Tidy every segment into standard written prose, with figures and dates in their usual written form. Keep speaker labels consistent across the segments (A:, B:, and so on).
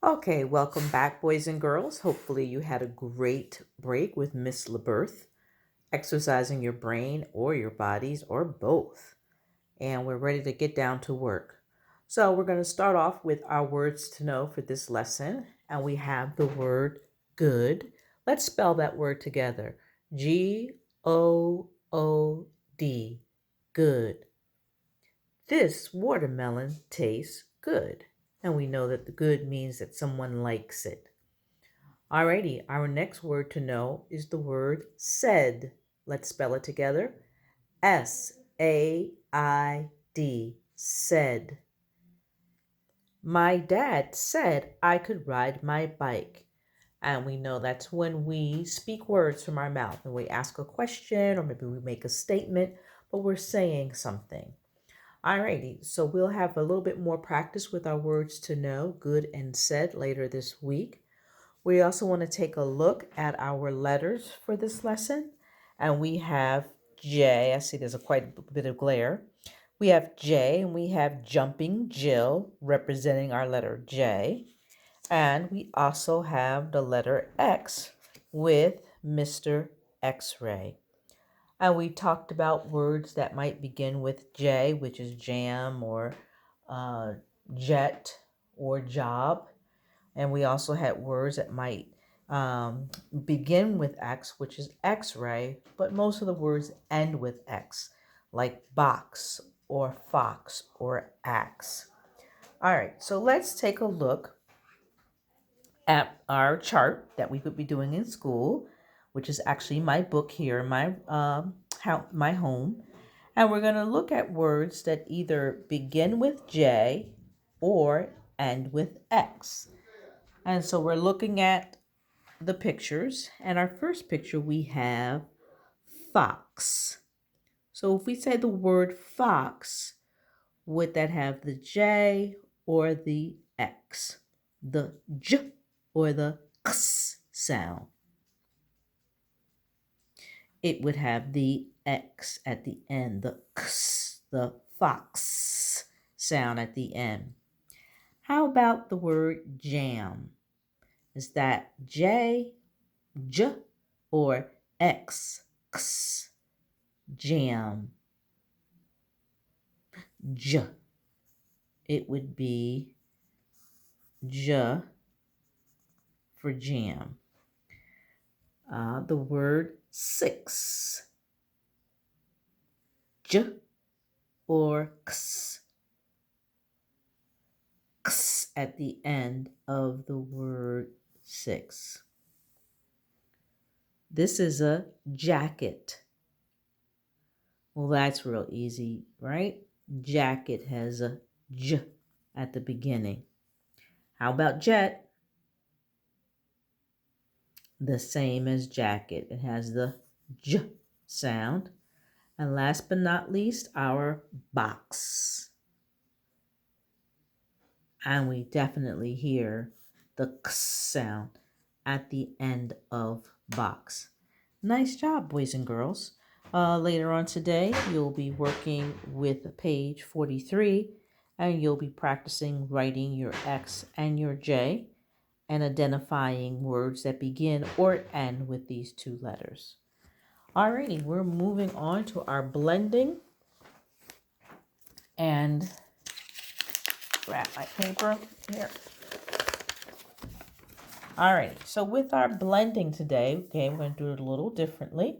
A: Okay, welcome back, boys and girls. Hopefully, you had a great break with Miss LeBirth, exercising your brain or your bodies or both. And we're ready to get down to work. So, we're going to start off with our words to know for this lesson. And we have the word good. Let's spell that word together: Good. Good. This watermelon tastes good. And we know that the good means that someone likes it. Alrighty, our next word to know is the word said. Let's spell it together. Said. Said. My dad said I could ride my bike. And we know that's when we speak words from our mouth and we ask a question or maybe we make a statement, but we're saying something. Alrighty, so we'll have a little bit more practice with our words to know, good and said, later this week. We also want to take a look at our letters for this lesson. And we have J. I see there's quite a bit of glare. We have J and we have Jumping Jill representing our letter J. And we also have the letter X with Mr. X-ray. And we talked about words that might begin with J, which is jam or uh, jet or job. And we also had words that might begin with X, which is X-ray, but most of the words end with X, like box or fox or axe. All right, so let's take a look at our chart that we would be doing in school, which is actually my book here in my home. And we're going to look at words that either begin with J or end with X. And so we're looking at the pictures. And our first picture, we have fox. So if we say the word fox, would that have the J or the X? The J or the X sound? It would have the X at the end, the X, the fox sound at the end. How about the word jam? Is that J, J, or X, X, jam? J. It would be J for jam. The word six, J or X, X at the end of the word six. This is a jacket. Well, that's real easy, right? Jacket has a J at the beginning. How about jet? The same as jacket. It has the J sound. And last but not least, our box. And we definitely hear the X sound at the end of box. Nice job, boys and girls. Later on today, you'll be working with page 43 and you'll be practicing writing your X and your J and identifying words that begin or end with these two letters. Alrighty, we're moving on to our blending and grab my paper here. All right, so with our blending today, okay, we're going to do it a little differently.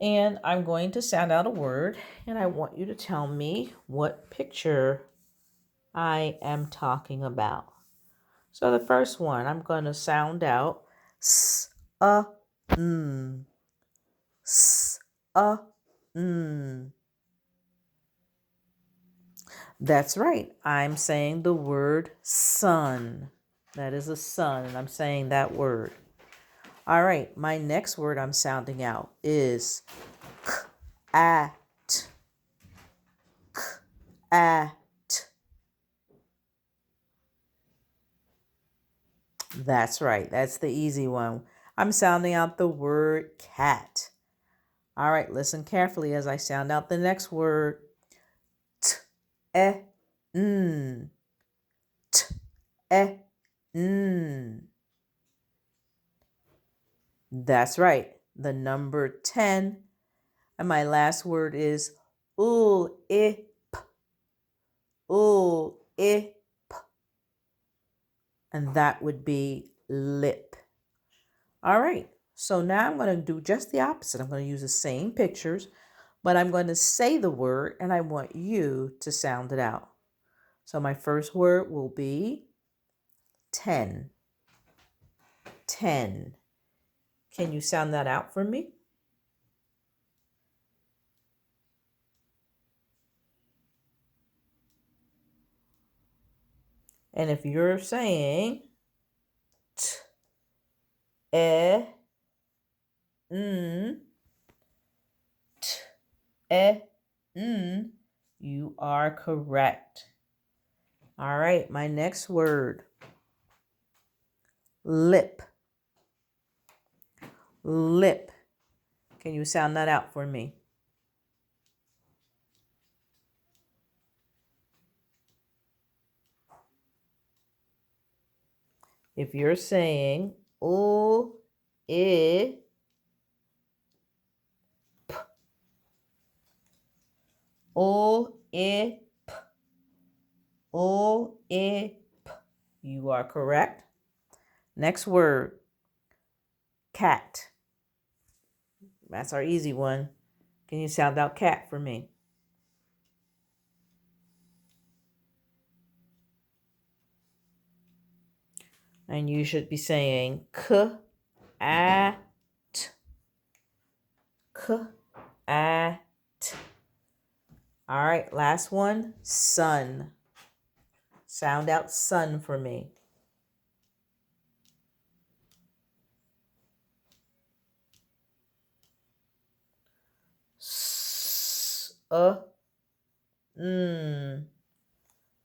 A: And I'm going to sound out a word, and I want you to tell me what picture I am talking about. So the first one, I'm going to sound out s, n, s, n. That's right. I'm saying the word sun. That is a sun, and I'm saying that word. All right, my next word I'm sounding out is at. At. That's right. That's the easy one. I'm sounding out the word cat. All right, listen carefully as I sound out the next word. T, e, n. T, N. That's right. The number 10. And my last word is ulip. Ulip. And that would be lip. All right. So now I'm going to do just the opposite. I'm going to use the same pictures, but I'm going to say the word and I want you to sound it out. So my first word will be 10. 10. Can you sound that out for me? And if you're saying t, e, n, t, e, n, you are correct. All right, my next word, lip. Lip. Can you sound that out for me? If you're saying o, I, p, o, I, p, o, I, p, you are correct. Next word, cat. That's our easy one. Can you sound out cat for me? And you should be saying k, a, t, k, a, t. All right, last one, sun. Sound out sun for me. S, n,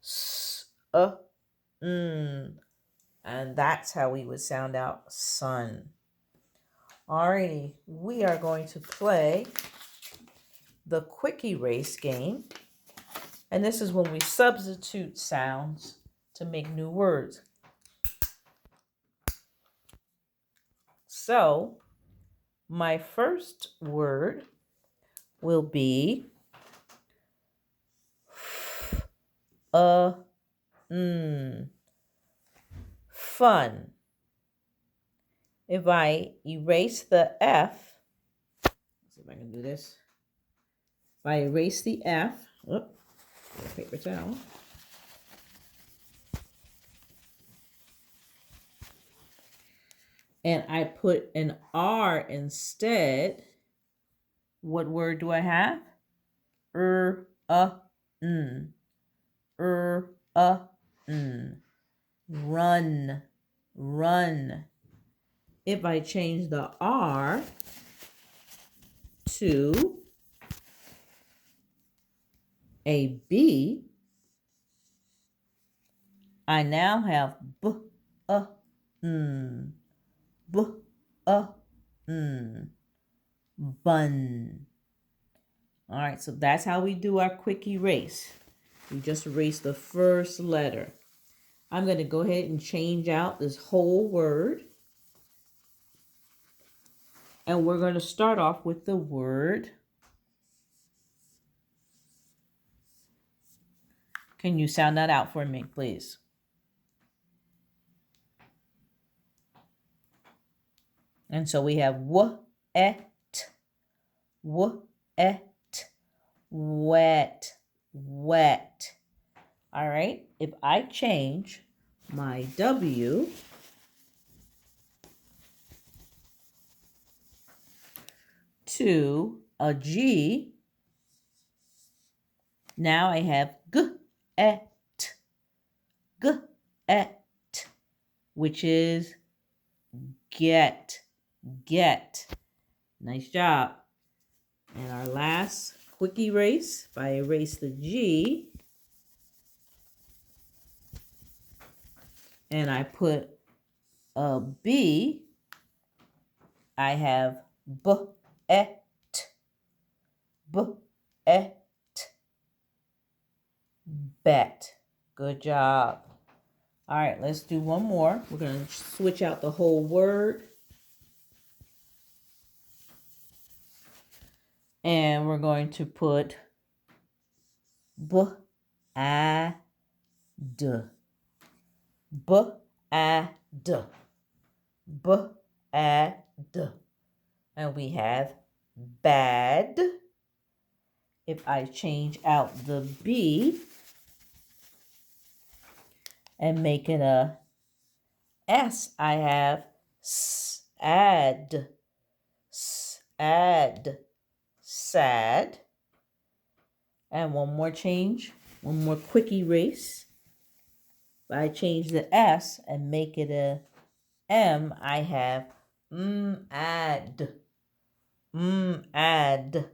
A: s, n. And that's how we would sound out sun. Alrighty, we are going to play the quick erase game. And this is when we substitute sounds to make new words. So, my first word will be fun. If I erase the F, let's see if I can do this. If I erase the F, paper towel. And I put an R instead, what word do I have? N. N. Run. Run. If I change the R to a B, I now have n. N. Bun. All right, so that's how we do our quick erase. We just erase the first letter. I'm going to go ahead and change out this whole word. And we're going to start off with the word. Can you sound that out for me, please? And so we have wet, wet, wet. All right, if I change my W to a G, now I have get, which is get. Nice job. And our last quick erase, if I erase the G and I put a B, I have bet. Good job. All right, let's do one more. We're going to switch out the whole word. And we're going to put b-a-d. B-a-d. B-a-d. And we have bad. If I change out the B and make it a S, I have sad. Sad. Sad. And one more change, one more quick erase. If I change the S and make it a M, I have mad. Mad.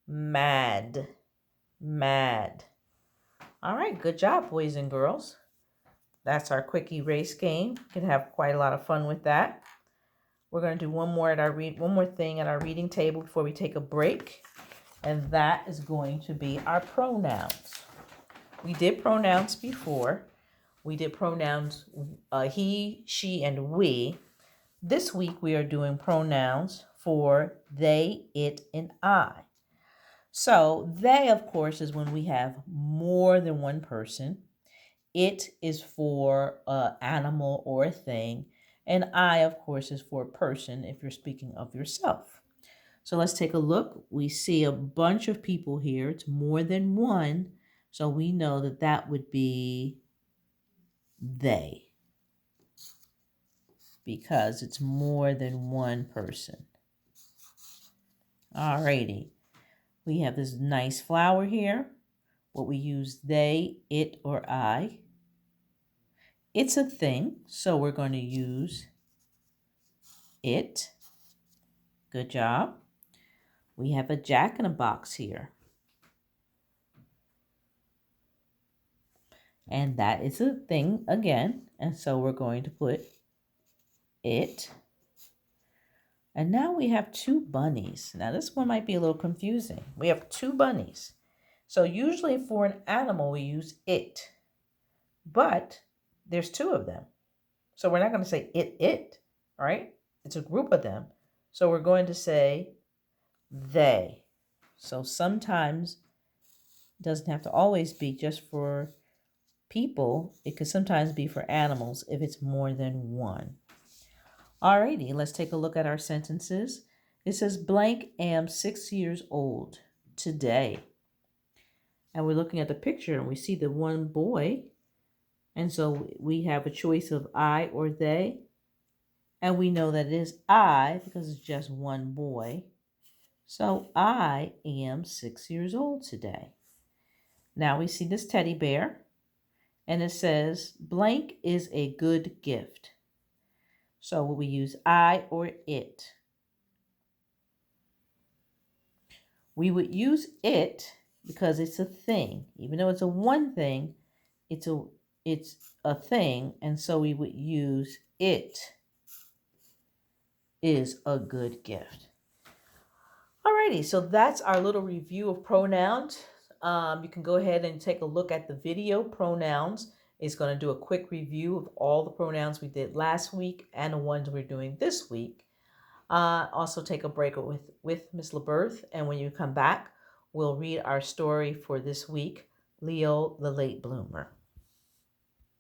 A: Mad. Mad. All right, good job, boys and girls. That's our quick erase game. You can have quite a lot of fun with that. We're going to do one more thing at our reading table before we take a break, and that is going to be our pronouns. We did pronouns before. We did pronouns he, she, and we. This week we are doing pronouns for they, it, and I. So they, of course, is when we have more than one person. It is for an animal or a thing. And I, of course, is for a person if you're speaking of yourself. So let's take a look. We see a bunch of people here. It's more than one. So we know that that would be they, because it's more than one person. Alrighty. We have this nice flower here. What we use they, it, or I. It's a thing, so we're going to use it. Good job. We have a jack in a box here. And that is a thing again. And so we're going to put it. And now we have two bunnies. Now this one might be a little confusing. We have two bunnies. So usually for an animal, we use it. But there's two of them. So we're not going to say it, right? It's a group of them. So we're going to say they. So sometimes it doesn't have to always be just for people. It could sometimes be for animals if it's more than one. Alrighty, let's take a look at our sentences. It says, blank am 6 years old today. And we're looking at the picture and we see the one boy. And so we have a choice of I or they. And we know that it is I because it's just one boy. So I am 6 years old today. Now we see this teddy bear. And it says, blank is a good gift. So we use I or it. We would use it because it's a thing. Even though it's a one thing, it's a thing. And so we would use it is a good gift. Alrighty, so that's our little review of pronouns. You can go ahead and take a look at the video. Pronouns is going to do a quick review of all the pronouns we did last week and the ones we're doing this week. Also take a break with Miss LaBerth, and when you come back, we'll read our story for this week, Leo the Late Bloomer.